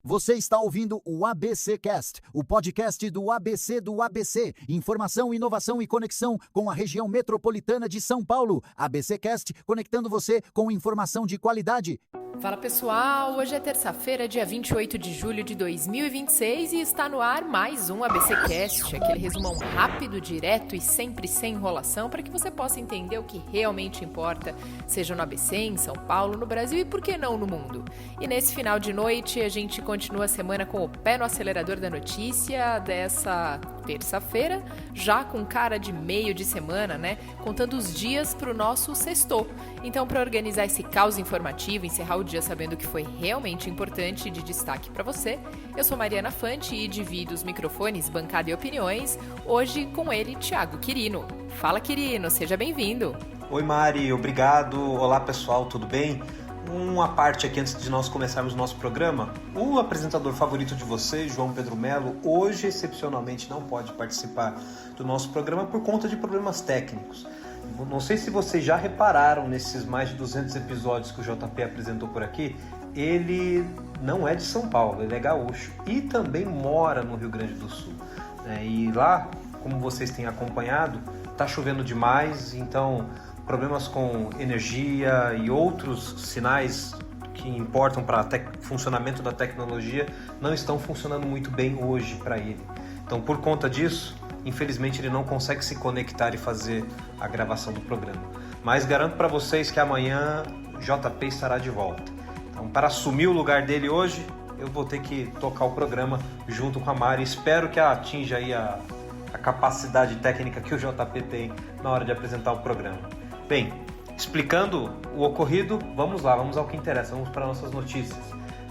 Você está ouvindo o ABC Cast, o podcast do ABC. Informação, inovação e conexão com a região metropolitana de São Paulo. ABC Cast, conectando você com informação de qualidade. Fala pessoal, hoje é terça-feira, dia 28 de julho de 2026 e está no ar mais um ABC Cast, aquele resumão rápido, direto e sempre sem enrolação para que você possa entender o que realmente importa, seja no ABC, em São Paulo, no Brasil e por que não no mundo. E nesse final de noite a gente continua a semana com o pé no acelerador da notícia dessa terça-feira, já com cara de meio de semana, né? Contando os dias para o nosso sextou. Então, para organizar esse caos informativo, encerrar o dia sabendo o que foi realmente importante e de destaque para você, eu sou Mariana Fante e divido os microfones, bancada e opiniões, hoje com ele, Thiago Quirino. Fala, Quirino, seja bem-vindo. Oi, Mari, obrigado. Olá, pessoal, tudo bem? Uma parte aqui antes de nós começarmos o nosso programa. O apresentador favorito de vocês, João Pedro Melo, hoje excepcionalmente não pode participar do nosso programa por conta de problemas técnicos. Não sei se vocês já repararam nesses mais de 200 episódios que o JP apresentou por aqui, ele não é de São Paulo, ele é gaúcho e também mora no Rio Grande do Sul. E lá, como vocês têm acompanhado, está chovendo demais, então problemas com energia e outros sinais que importam para o funcionamento da tecnologia não estão funcionando muito bem hoje para ele. Então, por conta disso, infelizmente ele não consegue se conectar e fazer a gravação do programa. Mas garanto para vocês que amanhã JP estará de volta. Então, para assumir o lugar dele hoje, eu vou ter que tocar o programa junto com a Mari. Espero que ela atinja aí a capacidade técnica que o JP tem na hora de apresentar o programa. Bem, explicando o ocorrido, vamos lá, vamos ao que interessa, vamos para nossas notícias.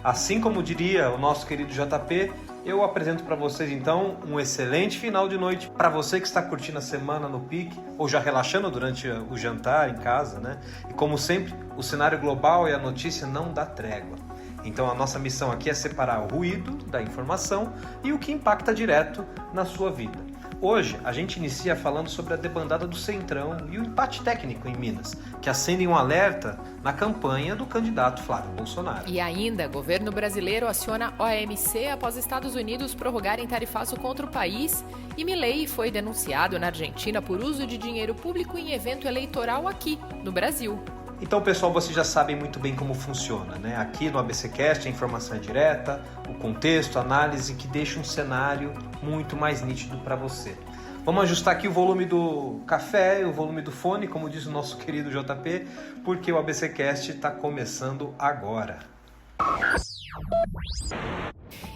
Assim como diria o nosso querido JP, eu apresento para vocês então um excelente final de noite para você que está curtindo a semana no pique ou já relaxando durante o jantar em casa, né? E como sempre, o cenário global e a notícia não dá trégua. Então a nossa missão aqui é separar o ruído da informação e o que impacta direto na sua vida. Hoje a gente inicia falando sobre a debandada do Centrão e o empate técnico em Minas, que acendem um alerta na campanha do candidato Flávio Bolsonaro. E ainda, governo brasileiro aciona OMC após Estados Unidos prorrogarem tarifaço contra o país e Milei foi denunciado na Argentina por uso de dinheiro público em evento eleitoral aqui, no Brasil. Então, pessoal, vocês já sabem muito bem como funciona, né? Aqui no ABCcast a informação é direta, o contexto, a análise que deixa um cenário muito mais nítido para você. Vamos ajustar aqui o volume do café e o volume do fone, como diz o nosso querido JP, porque o ABCcast está começando agora.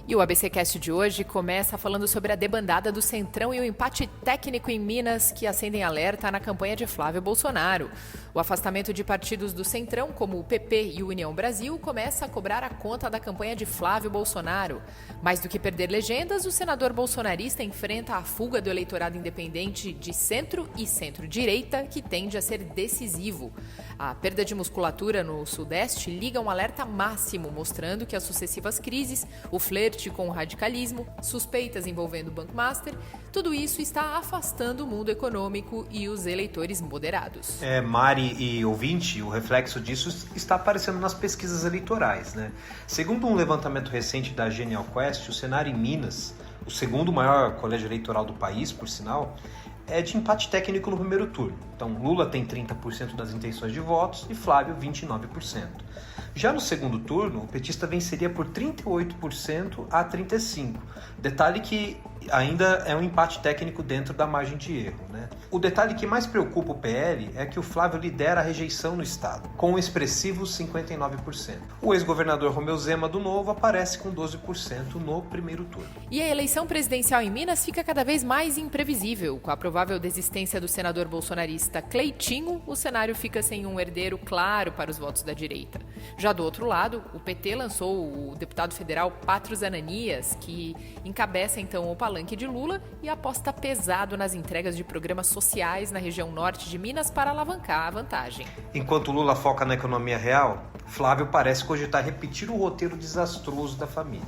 E o ABCcast de hoje começa falando sobre a debandada do Centrão e o empate técnico em Minas que acendem alerta na campanha de Flávio Bolsonaro. O afastamento de partidos do Centrão, como o PP e o União Brasil, começa a cobrar a conta da campanha de Flávio Bolsonaro. Mais do que perder legendas, o senador bolsonarista enfrenta a fuga do eleitorado independente de centro e centro-direita, que tende a ser decisivo. A perda de musculatura no Sudeste liga um alerta máximo, mostrando que as sucessivas crises, o flerte com o radicalismo, suspeitas envolvendo o Banco Master, tudo isso está afastando o mundo econômico e os eleitores moderados. Mari e ouvinte, o reflexo disso está aparecendo nas pesquisas eleitorais, né? Segundo um levantamento recente da Genial Quest, o cenário em Minas, o segundo maior colégio eleitoral do país, por sinal, é de empate técnico no primeiro turno. Então, Lula tem 30% das intenções de votos e Flávio 29%. Já no segundo turno, o petista venceria por 38% a 35%. Detalhe que ainda é um empate técnico dentro da margem de erro, né? O detalhe que mais preocupa o PL é que o Flávio lidera a rejeição no estado, com um expressivo 59%. O ex-governador Romeu Zema, do Novo, aparece com 12% no primeiro turno. E a eleição presidencial em Minas fica cada vez mais imprevisível. Com a provável desistência do senador bolsonarista Cleitinho, o cenário fica sem um herdeiro claro para os votos da direita. Já do outro lado, o PT lançou o deputado federal Pátros Ananias, que encabeça então o palanque de Lula e aposta pesado nas entregas de programas sociais na região norte de Minas para alavancar a vantagem. Enquanto Lula foca na economia real, Flávio parece cogitar repetir o roteiro desastroso da família.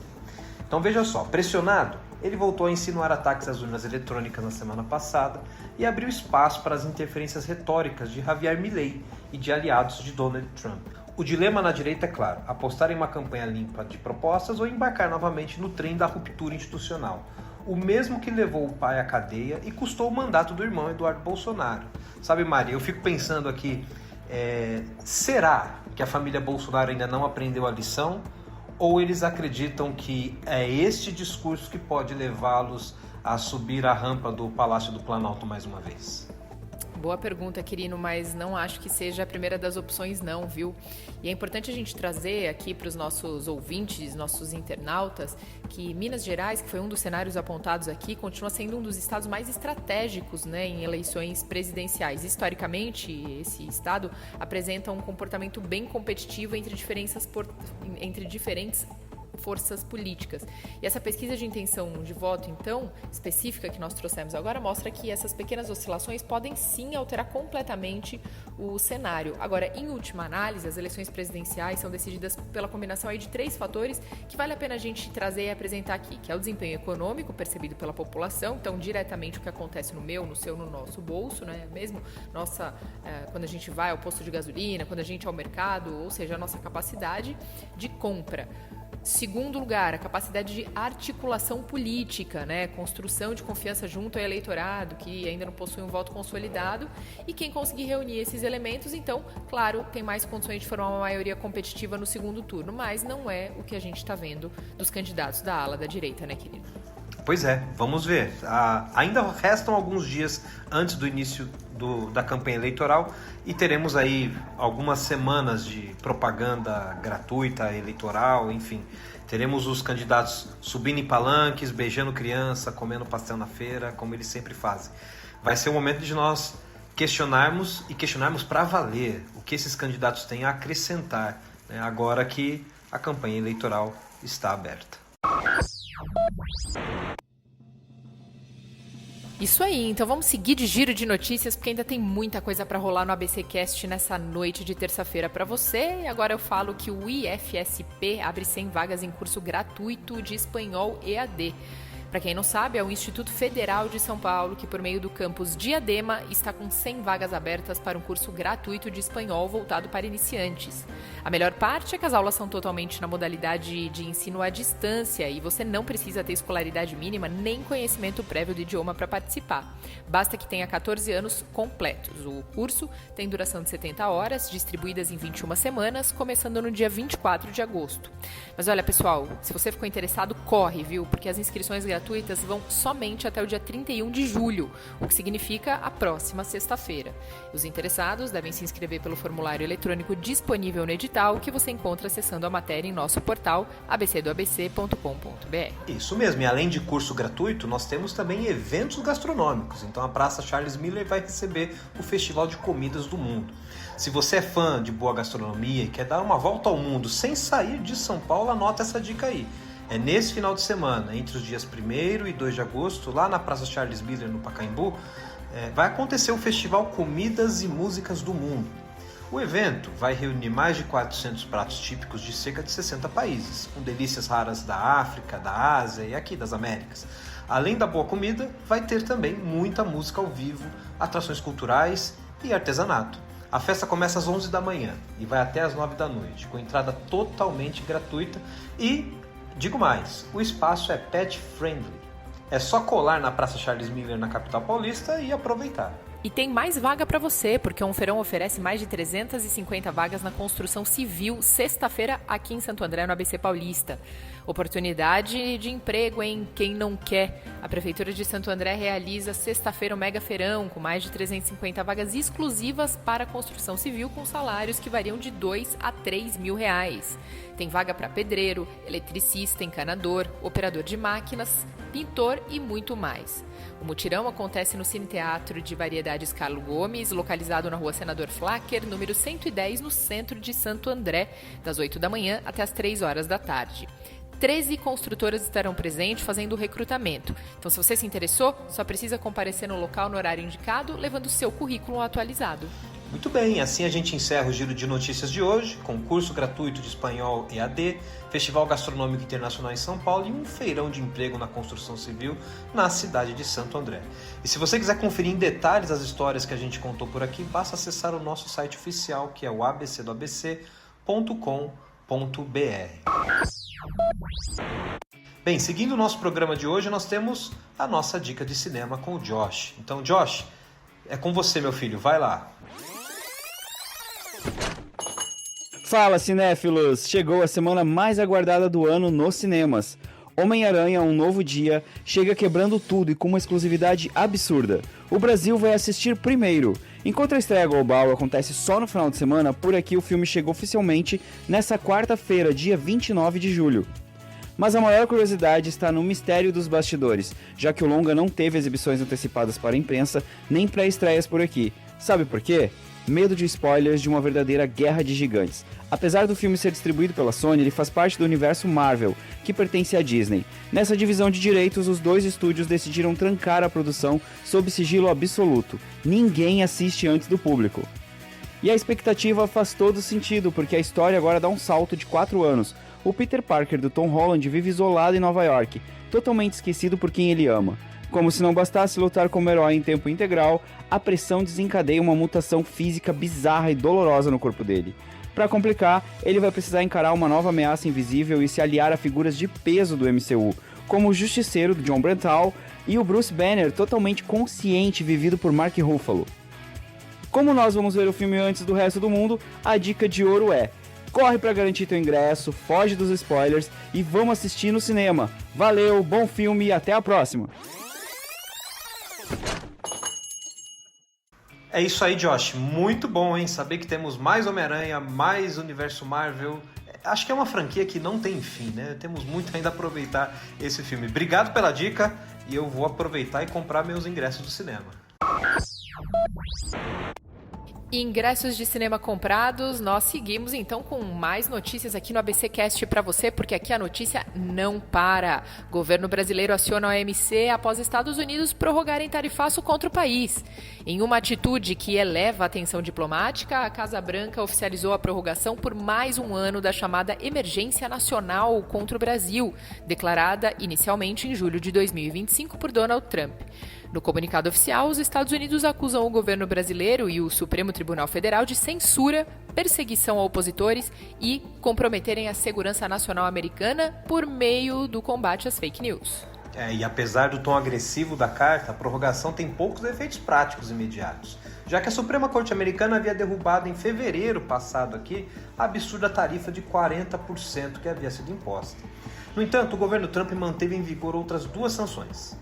Então veja só, pressionado, ele voltou a insinuar ataques às urnas eletrônicas na semana passada e abriu espaço para as interferências retóricas de Javier Milei e de aliados de Donald Trump. O dilema na direita é claro: apostar em uma campanha limpa de propostas ou embarcar novamente no trem da ruptura institucional. O mesmo que levou o pai à cadeia e custou o mandato do irmão Eduardo Bolsonaro. Sabe, Maria, eu fico pensando aqui, será que a família Bolsonaro ainda não aprendeu a lição? Ou eles acreditam que é este discurso que pode levá-los a subir a rampa do Palácio do Planalto mais uma vez? Boa pergunta, Quirino, mas não acho que seja a primeira das opções não, viu? E é importante a gente trazer aqui para os nossos ouvintes, nossos internautas, que Minas Gerais, que foi um dos cenários apontados aqui, continua sendo um dos estados mais estratégicos, né, em eleições presidenciais. Historicamente, esse estado apresenta um comportamento bem competitivo entre diferentes forças políticas. E essa pesquisa de intenção de voto, então, específica que nós trouxemos agora, mostra que essas pequenas oscilações podem sim alterar completamente o cenário. Agora, em última análise, as eleições presidenciais são decididas pela combinação aí de 3 fatores que vale a pena a gente trazer e apresentar aqui, que é o desempenho econômico percebido pela população, então diretamente o que acontece no meu, no seu, no nosso bolso, né? Mesmo quando a gente vai ao posto de gasolina, quando a gente vai ao mercado, ou seja, a nossa capacidade de compra. Segundo lugar, a capacidade de articulação política, né? Construção de confiança junto ao eleitorado, que ainda não possui um voto consolidado. E quem conseguir reunir esses elementos, então, claro, tem mais condições de formar uma maioria competitiva no segundo turno. Mas não é o que a gente está vendo dos candidatos da ala da direita, né, querido? Pois é, vamos ver. Ainda restam alguns dias antes do início da campanha eleitoral e teremos aí algumas semanas de propaganda gratuita, eleitoral, enfim. Teremos os candidatos subindo em palanques, beijando criança, comendo pastel na feira, como eles sempre fazem. Vai ser o momento de nós questionarmos para valer o que esses candidatos têm a acrescentar, né, agora que a campanha eleitoral está aberta. Isso aí, então vamos seguir de giro de notícias, porque ainda tem muita coisa para rolar no ABCcast nessa noite de terça-feira para você. E agora eu falo que o IFSP abre 100 vagas em curso gratuito de espanhol EAD. Para quem não sabe, é o Instituto Federal de São Paulo que, por meio do campus Diadema, está com 100 vagas abertas para um curso gratuito de espanhol voltado para iniciantes. A melhor parte é que as aulas são totalmente na modalidade de ensino à distância e você não precisa ter escolaridade mínima nem conhecimento prévio do idioma para participar. Basta que tenha 14 anos completos. O curso tem duração de 70 horas, distribuídas em 21 semanas, começando no dia 24 de agosto. Mas olha, pessoal, se você ficou interessado, corre, viu? Porque as inscrições gratuitas vão somente até o dia 31 de julho, o que significa a próxima sexta-feira. Os interessados devem se inscrever pelo formulário eletrônico disponível no edital, que você encontra acessando a matéria em nosso portal abcdoabc.com.br. Isso mesmo, e além de curso gratuito, nós temos também eventos gastronômicos. Então a Praça Charles Miller vai receber o Festival de Comidas do Mundo. Se você é fã de boa gastronomia e quer dar uma volta ao mundo sem sair de São Paulo, anota essa dica aí. É nesse final de semana, entre os dias 1º e 2 de agosto, lá na Praça Charles Miller, no Pacaembu, vai acontecer o Festival Comidas e Músicas do Mundo. O evento vai reunir mais de 400 pratos típicos de cerca de 60 países, com delícias raras da África, da Ásia e aqui das Américas. Além da boa comida, vai ter também muita música ao vivo, atrações culturais e artesanato. A festa começa às 11 da manhã e vai até às 9 da noite, com entrada totalmente gratuita e, digo mais, o espaço é pet friendly. É só colar na Praça Charles Miller, na capital paulista, e aproveitar. E tem mais vaga para você, porque o Feirão oferece mais de 350 vagas na construção civil, sexta-feira, aqui em Santo André, no ABC Paulista. Oportunidade de emprego, hein? Quem não quer? A Prefeitura de Santo André realiza sexta-feira o Mega Feirão, com mais de 350 vagas exclusivas para construção civil, com salários que variam de 2 a 3 mil reais. Tem vaga para pedreiro, eletricista, encanador, operador de máquinas, pintor e muito mais. O mutirão acontece no Cine Teatro de Variedades Carlo Gomes, localizado na Rua Senador Flacker, número 110, no centro de Santo André, das 8 da manhã até as 3 horas da tarde. 13 construtoras estarão presentes fazendo o recrutamento. Então, se você se interessou, só precisa comparecer no local no horário indicado, levando o seu currículo atualizado. Muito bem, assim a gente encerra o giro de notícias de hoje, com curso gratuito de espanhol EAD, Festival Gastronômico Internacional em São Paulo e um feirão de emprego na construção civil na cidade de Santo André. E se você quiser conferir em detalhes as histórias que a gente contou por aqui, basta acessar o nosso site oficial, que é o abcdoabc.com.br. Bem, seguindo o nosso programa de hoje, nós temos a nossa dica de cinema com o Josh. Então, Josh, é com você, meu filho, vai lá. Fala, cinéfilos! Chegou a semana mais aguardada do ano nos cinemas. Homem-Aranha, Um Novo Dia, chega quebrando tudo e com uma exclusividade absurda. O Brasil vai assistir primeiro. Enquanto a estreia global acontece só no final de semana, por aqui o filme chegou oficialmente nessa quarta-feira, dia 29 de julho. Mas a maior curiosidade está no mistério dos bastidores, já que o longa não teve exibições antecipadas para a imprensa, nem pré-estreias por aqui. Sabe por quê? Medo de spoilers de uma verdadeira guerra de gigantes. Apesar do filme ser distribuído pela Sony, ele faz parte do universo Marvel, que pertence à Disney. Nessa divisão de direitos, os dois estúdios decidiram trancar a produção sob sigilo absoluto. Ninguém assiste antes do público. E a expectativa faz todo sentido, porque a história agora dá um salto de 4 anos. O Peter Parker do Tom Holland vive isolado em Nova York, totalmente esquecido por quem ele ama. Como se não bastasse lutar como herói em tempo integral, a pressão desencadeia uma mutação física bizarra e dolorosa no corpo dele. Para complicar, ele vai precisar encarar uma nova ameaça invisível e se aliar a figuras de peso do MCU, como o Justiceiro, do John Bernthal, e o Bruce Banner, totalmente consciente, vivido por Mark Ruffalo. Como nós vamos ver o filme antes do resto do mundo, a dica de ouro é: corre para garantir teu ingresso, foge dos spoilers e vamos assistir no cinema. Valeu, bom filme e até a próxima! É isso aí, Josh. Muito bom, hein? Saber que temos mais Homem-Aranha, mais Universo Marvel. Acho que é uma franquia que não tem fim, né? Temos muito ainda a aproveitar esse filme. Obrigado pela dica e eu vou aproveitar e comprar meus ingressos do cinema. Ingressos de cinema comprados, nós seguimos então com mais notícias aqui no ABCcast para você, porque aqui a notícia não para. Governo brasileiro aciona a OMC após Estados Unidos prorrogarem tarifaço contra o país. Em uma atitude que eleva a tensão diplomática, a Casa Branca oficializou a prorrogação por mais um ano da chamada Emergência Nacional contra o Brasil, declarada inicialmente em julho de 2025 por Donald Trump. No comunicado oficial, os Estados Unidos acusam o governo brasileiro e o Supremo Tribunal Federal de censura, perseguição a opositores e comprometerem a segurança nacional americana por meio do combate às fake news. E apesar do tom agressivo da carta, a prorrogação tem poucos efeitos práticos imediatos, já que a Suprema Corte Americana havia derrubado em fevereiro passado aqui a absurda tarifa de 40% que havia sido imposta. No entanto, o governo Trump manteve em vigor outras duas sanções: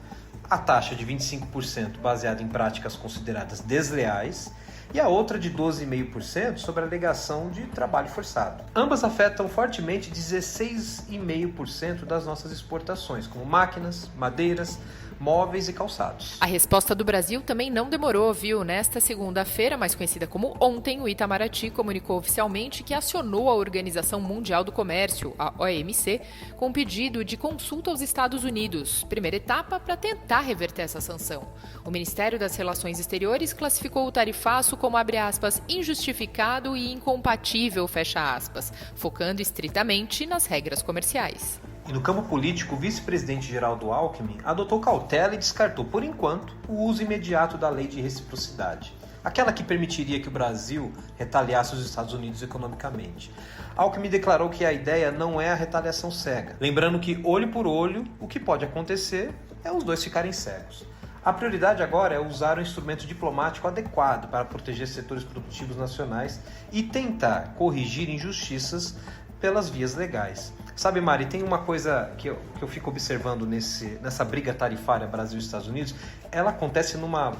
a taxa de 25% baseada em práticas consideradas desleais e a outra de 12,5% sobre a alegação de trabalho forçado. Ambas afetam fortemente 16,5% das nossas exportações, como máquinas, madeiras, móveis e calçados. A resposta do Brasil também não demorou, viu? Nesta segunda-feira, mais conhecida como ontem, o Itamaraty comunicou oficialmente que acionou a Organização Mundial do Comércio, a OMC, com um pedido de consulta aos Estados Unidos, primeira etapa para tentar reverter essa sanção. O Ministério das Relações Exteriores classificou o tarifaço como, abre aspas, injustificado e incompatível, fecha aspas, focando estritamente nas regras comerciais. E no campo político, o vice-presidente Geraldo Alckmin adotou cautela e descartou, por enquanto, o uso imediato da lei de reciprocidade, aquela que permitiria que o Brasil retaliasse os Estados Unidos economicamente. Alckmin declarou que a ideia não é a retaliação cega, lembrando que, olho por olho, o que pode acontecer é os dois ficarem cegos. A prioridade agora é usar o instrumento diplomático adequado para proteger setores produtivos nacionais e tentar corrigir injustiças pelas vias legais. Sabe, Mari, tem uma coisa que eu fico observando nessa briga tarifária Brasil e Estados Unidos. Ela acontece numa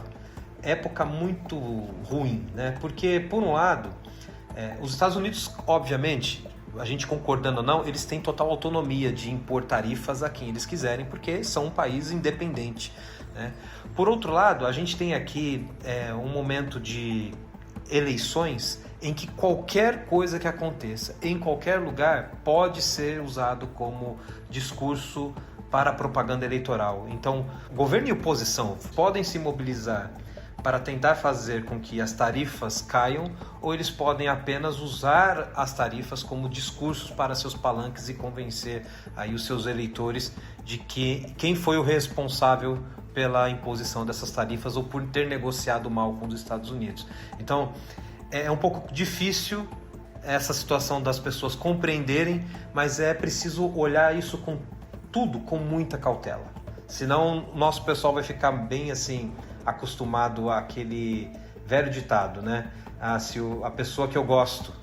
época muito ruim, né? Porque, por um lado, os Estados Unidos, obviamente, a gente concordando ou não, eles têm total autonomia de impor tarifas a quem eles quiserem, porque são um país independente, né? Por outro lado, a gente tem aqui um momento de eleições em que qualquer coisa que aconteça em qualquer lugar pode ser usado como discurso para propaganda eleitoral. Então, governo e oposição podem se mobilizar para tentar fazer com que as tarifas caiam, ou eles podem apenas usar as tarifas como discursos para seus palanques e convencer aí os seus eleitores de que quem foi o responsável pela imposição dessas tarifas ou por ter negociado mal com os Estados Unidos. Então, é um pouco difícil essa situação das pessoas compreenderem, mas é preciso olhar isso com muita cautela. Senão o nosso pessoal vai ficar bem assim, acostumado àquele velho ditado, né? Se a pessoa que eu gosto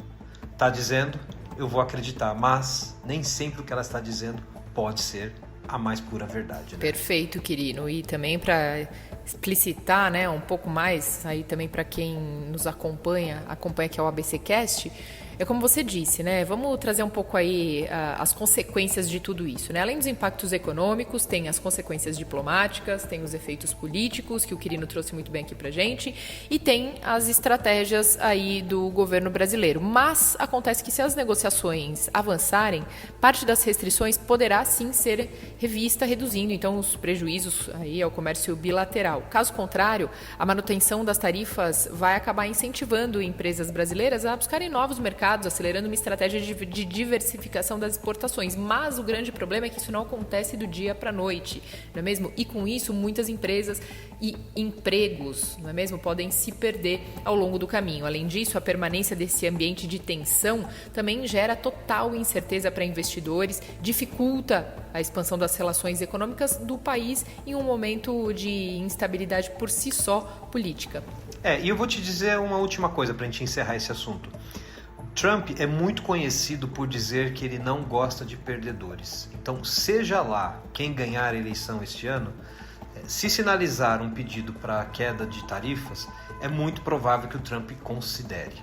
está dizendo, eu vou acreditar, mas nem sempre o que ela está dizendo pode ser a mais pura verdade, né? Perfeito, Quirino. E também para explicitar, né, um pouco mais, aí também para quem nos acompanha que é o ABCcast, é como você disse, né? Vamos trazer um pouco aí as consequências de tudo isso, né? Além dos impactos econômicos, tem as consequências diplomáticas, tem os efeitos políticos, que o Quirino trouxe muito bem aqui pra gente, e tem as estratégias aí do governo brasileiro. Mas acontece que se as negociações avançarem, parte das restrições poderá sim ser revista, reduzindo então os prejuízos aí ao comércio bilateral. Caso contrário, a manutenção das tarifas vai acabar incentivando empresas brasileiras a buscarem novos mercados, acelerando uma estratégia de diversificação das exportações. Mas o grande problema é que isso não acontece do dia para a noite, não é mesmo? E com isso, muitas empresas e empregos, não é mesmo, podem se perder ao longo do caminho. Além disso, a permanência desse ambiente de tensão também gera total incerteza para investidores, dificulta a expansão das relações econômicas do país em um momento de instabilidade por si só política. E eu vou te dizer uma última coisa para a gente encerrar esse assunto. Trump é muito conhecido por dizer que ele não gosta de perdedores. Então, seja lá quem ganhar a eleição este ano, se sinalizar um pedido para a queda de tarifas, é muito provável que o Trump considere.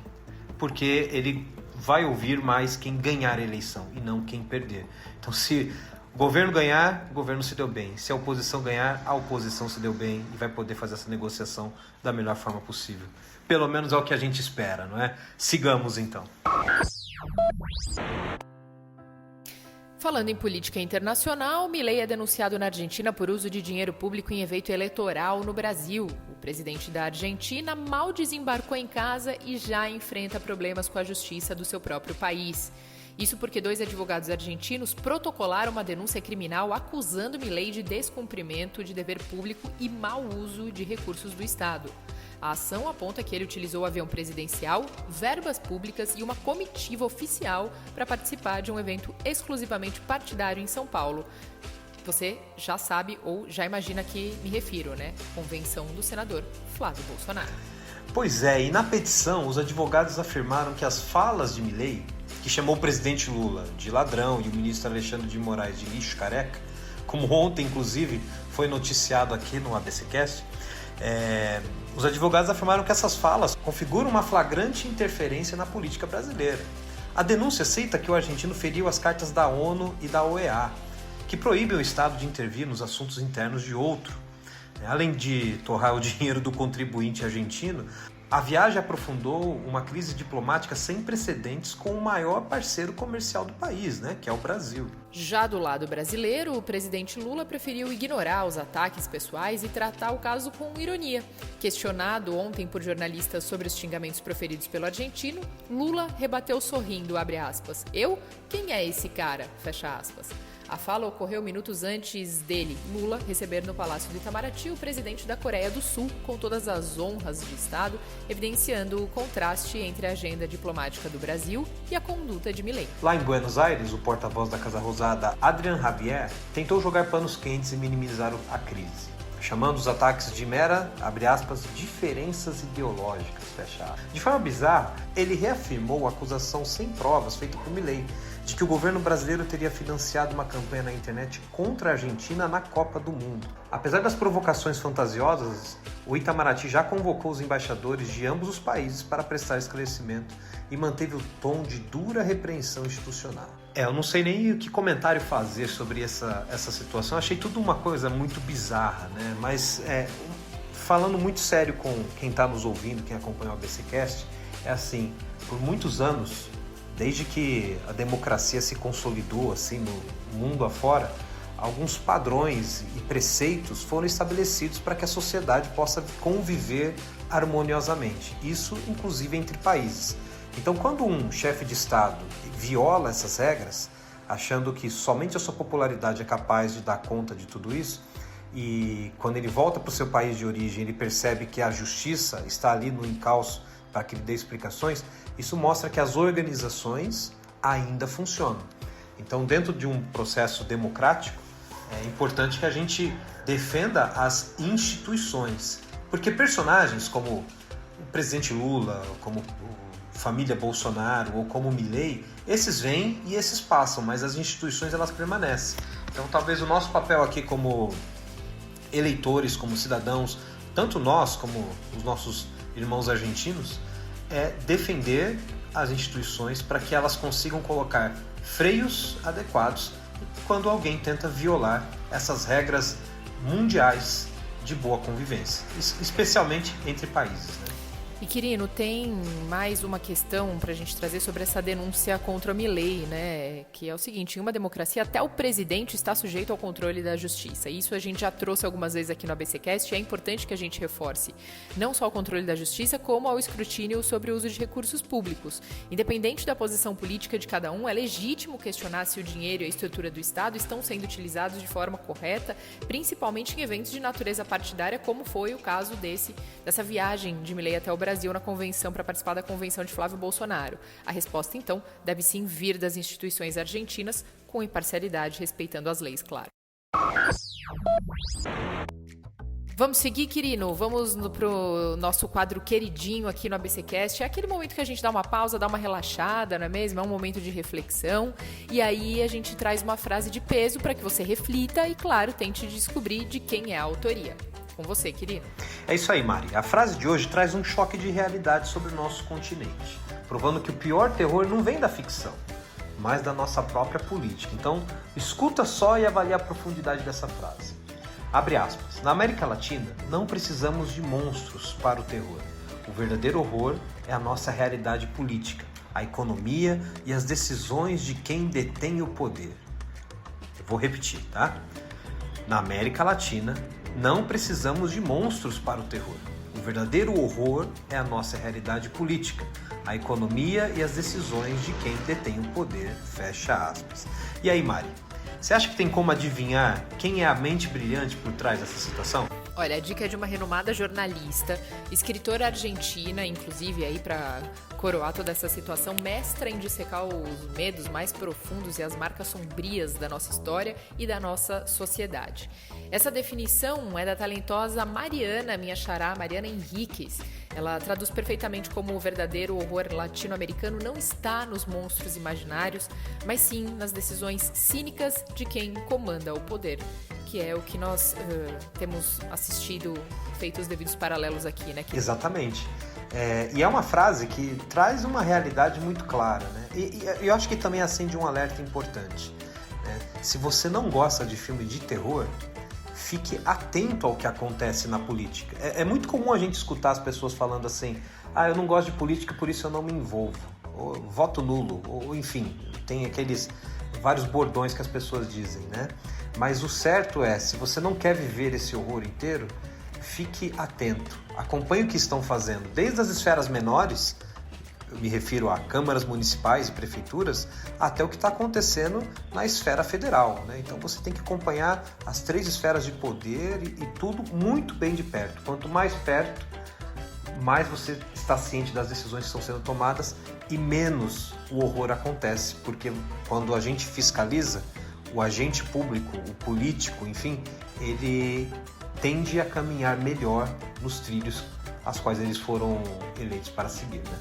Porque ele vai ouvir mais quem ganhar a eleição e não quem perder. Então, se o governo ganhar, o governo se deu bem. Se a oposição ganhar, a oposição se deu bem e vai poder fazer essa negociação da melhor forma possível. Pelo menos é o que a gente espera, não é? Sigamos, então. Falando em política internacional, Milei é denunciado na Argentina por uso de dinheiro público em evento eleitoral no Brasil. O presidente da Argentina mal desembarcou em casa e já enfrenta problemas com a justiça do seu próprio país. Isso porque 2 advogados argentinos protocolaram uma denúncia criminal acusando Milei de descumprimento de dever público e mau uso de recursos do Estado. A ação aponta que ele utilizou o avião presidencial, verbas públicas e uma comitiva oficial para participar de um evento exclusivamente partidário em São Paulo. Você já sabe ou já imagina a que me refiro, né? Convenção do senador Flávio Bolsonaro. Pois é, e na petição os advogados afirmaram que as falas de Milei, que chamou o presidente Lula de ladrão e o ministro Alexandre de Moraes de lixo careca, como ontem inclusive foi noticiado aqui no ABCcast, os advogados afirmaram que essas falas configuram uma flagrante interferência na política brasileira. A denúncia cita que o argentino feriu as cartas da ONU e da OEA, que proíbem o Estado de intervir nos assuntos internos de outro. Além de torrar o dinheiro do contribuinte argentino, a viagem aprofundou uma crise diplomática sem precedentes com o maior parceiro comercial do país, né, que é o Brasil. Já do lado brasileiro, o presidente Lula preferiu ignorar os ataques pessoais e tratar o caso com ironia. Questionado ontem por jornalistas sobre os xingamentos proferidos pelo argentino, Lula rebateu sorrindo, abre aspas, "Eu? Quem é esse cara?", fecha aspas. A fala ocorreu minutos antes dele, Lula, receber no Palácio do Itamaraty o presidente da Coreia do Sul, com todas as honras de Estado, evidenciando o contraste entre a agenda diplomática do Brasil e a conduta de Milei. Lá em Buenos Aires, o porta-voz da Casa Rosada, Adrian Javier, tentou jogar panos quentes e minimizar a crise, chamando os ataques de mera, abre aspas, diferenças ideológicas, fecha aspas. De forma bizarra, ele reafirmou a acusação sem provas feita por Milei, de que o governo brasileiro teria financiado uma campanha na internet contra a Argentina na Copa do Mundo. Apesar das provocações fantasiosas, o Itamaraty já convocou os embaixadores de ambos os países para prestar esclarecimento e manteve o tom de dura repreensão institucional. Eu não sei nem o que comentário fazer sobre essa situação, achei tudo uma coisa muito bizarra, né? Mas falando muito sério com quem está nos ouvindo, quem acompanha o ABCcast, é assim, por muitos anos, desde que a democracia se consolidou assim no mundo afora, alguns padrões e preceitos foram estabelecidos para que a sociedade possa conviver harmoniosamente. Isso, inclusive, entre países. Então, quando um chefe de Estado viola essas regras, achando que somente a sua popularidade é capaz de dar conta de tudo isso, e quando ele volta para o seu país de origem, ele percebe que a justiça está ali no encalço para que ele dê explicações, isso mostra que as organizações ainda funcionam. Então, dentro de um processo democrático, é importante que a gente defenda as instituições, porque personagens como o presidente Lula, como a família Bolsonaro ou como o Milei, esses vêm e esses passam, mas as instituições elas permanecem. Então, talvez o nosso papel aqui como eleitores, como cidadãos, tanto nós como os nossos irmãos argentinos, é defender as instituições para que elas consigam colocar freios adequados quando alguém tenta violar essas regras mundiais de boa convivência, especialmente entre países, né? E Quirino, tem mais uma questão para a gente trazer sobre essa denúncia contra o Milei, né? Que é o seguinte: em uma democracia até o presidente está sujeito ao controle da justiça. Isso a gente já trouxe algumas vezes aqui no ABCcast e é importante que a gente reforce não só o controle da justiça, como ao escrutínio sobre o uso de recursos públicos. Independente da posição política de cada um, é legítimo questionar se o dinheiro e a estrutura do Estado estão sendo utilizados de forma correta, principalmente em eventos de natureza partidária, como foi o caso dessa viagem de Milei até o Brasil na convenção para participar da convenção de Flávio Bolsonaro. A resposta, então, deve sim vir das instituições argentinas com imparcialidade, respeitando as leis, claro. Vamos seguir, Quirino? Vamos pro nosso quadro queridinho aqui no ABCcast. É aquele momento que a gente dá uma pausa, dá uma relaxada, não é mesmo? É um momento de reflexão. E aí a gente traz uma frase de peso para que você reflita e, claro, tente descobrir de quem é a autoria. Com você, Quirino. É isso aí, Mari. A frase de hoje traz um choque de realidade sobre o nosso continente, provando que o pior terror não vem da ficção, mas da nossa própria política. Então, escuta só e avalie a profundidade dessa frase. Abre aspas. Na América Latina, não precisamos de monstros para o terror. O verdadeiro horror é a nossa realidade política, a economia e as decisões de quem detém o poder. Eu vou repetir, tá? Na América Latina, não precisamos de monstros para o terror. O verdadeiro horror é a nossa realidade política, a economia e as decisões de quem detém o poder, fecha aspas. E aí, Mari, você acha que tem como adivinhar quem é a mente brilhante por trás dessa situação? Olha, a dica é de uma renomada jornalista, escritora argentina, inclusive aí para coroar toda essa situação, mestra em dissecar os medos mais profundos e as marcas sombrias da nossa história e da nossa sociedade. Essa definição é da talentosa Mariana, minha xará, Mariana Henriques. Ela traduz perfeitamente como o verdadeiro horror latino-americano não está nos monstros imaginários, mas sim nas decisões cínicas de quem comanda o poder, que é o que nós temos assistido, feito os devidos paralelos aqui, né? Exatamente. E é uma frase que traz uma realidade muito clara, né? E eu acho que também acende um alerta importante, né? Se você não gosta de filme de terror, fique atento ao que acontece na política. É muito comum a gente escutar as pessoas falando assim: eu não gosto de política, por isso eu não me envolvo, ou voto nulo, ou enfim, tem aqueles vários bordões que as pessoas dizem, né? Mas o certo é, se você não quer viver esse horror inteiro, fique atento, acompanhe o que estão fazendo, desde as esferas menores, eu me refiro a câmaras municipais e prefeituras, até o que está acontecendo na esfera federal, né? Então você tem que acompanhar as 3 esferas de poder e tudo muito bem de perto. Quanto mais perto, mais você está ciente das decisões que estão sendo tomadas e menos o horror acontece, porque quando a gente fiscaliza, o agente público, o político, enfim, ele tende a caminhar melhor nos trilhos aos quais eles foram eleitos para seguir, né?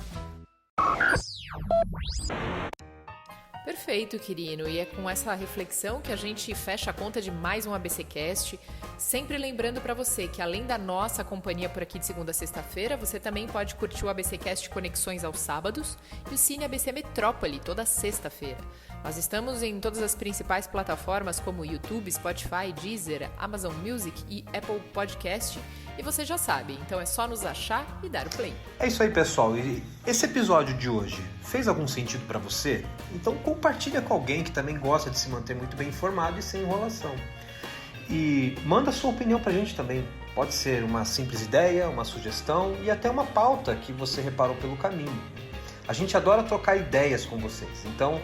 Perfeito, Quirino. E é com essa reflexão que a gente fecha a conta de mais um ABCcast. Sempre lembrando para você que além da nossa companhia por aqui de segunda a sexta-feira, você também pode curtir o ABCcast Conexões aos sábados e o Cine ABC Metrópole toda sexta-feira. Nós estamos em todas as principais plataformas como YouTube, Spotify, Deezer, Amazon Music e Apple Podcast. E você já sabe, então é só nos achar e dar o play. É isso aí, pessoal. E esse episódio de hoje fez algum sentido para você? Então compartilha com alguém que também gosta de se manter muito bem informado e sem enrolação. E manda sua opinião pra gente também. Pode ser uma simples ideia, uma sugestão e até uma pauta que você reparou pelo caminho. A gente adora trocar ideias com vocês. Então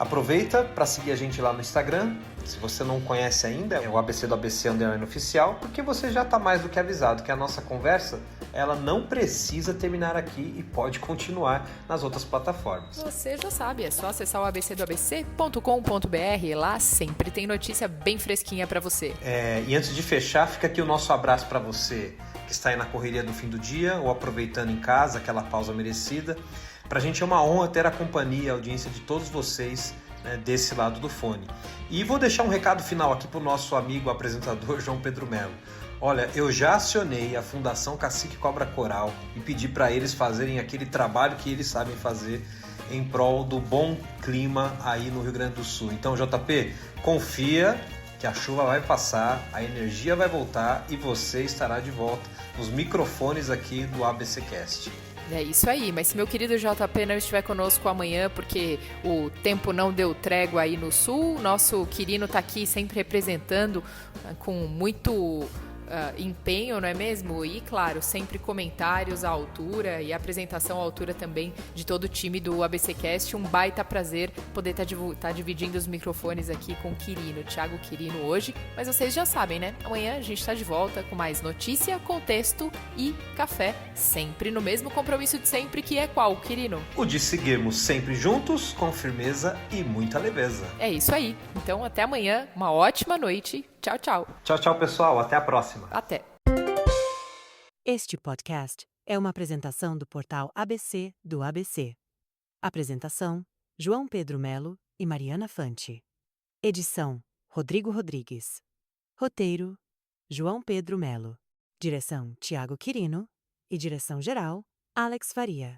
Aproveita para seguir a gente lá no Instagram. Se você não conhece ainda, é o ABC do ABC _ oficial, porque você já está mais do que avisado que a nossa conversa ela não precisa terminar aqui e pode continuar nas outras plataformas. Você já sabe, é só acessar o abcdoabc.com.br. Lá sempre tem notícia bem fresquinha para você. E antes de fechar, fica aqui o nosso abraço para você que está aí na correria do fim do dia ou aproveitando em casa aquela pausa merecida. Pra gente é uma honra ter a companhia, a audiência de todos vocês, né, desse lado do fone. E vou deixar um recado final aqui pro nosso amigo apresentador João Pedro Melo. Olha, eu já acionei a Fundação Cacique Cobra Coral e pedi para eles fazerem aquele trabalho que eles sabem fazer em prol do bom clima aí no Rio Grande do Sul. Então, JP, confia que a chuva vai passar, a energia vai voltar e você estará de volta nos microfones aqui do ABCcast. É isso aí, mas se meu querido JP não estiver conosco amanhã porque o tempo não deu trégua aí no sul, nosso Quirino tá aqui sempre representando com muito empenho, não é mesmo? E claro, sempre comentários à altura e apresentação à altura também de todo o time do ABCcast. Um baita prazer poder estar dividindo os microfones aqui com o Quirino, Thiago Quirino hoje, mas vocês já sabem, né? Amanhã a gente está de volta com mais notícia, contexto e café, sempre no mesmo compromisso de sempre, que é qual, Quirino? O de seguirmos sempre juntos, com firmeza e muita leveza. É isso aí. Então até amanhã, uma ótima noite. Tchau, tchau. Tchau, tchau, pessoal. Até a próxima. Até. Este podcast é uma apresentação do portal ABC do ABC. Apresentação: João Pedro Melo e Mariana Fante. Edição: Rodrigo Rodrigues. Roteiro: João Pedro Melo. Direção: Thiago Quirino. E direção-geral: Alex Faria.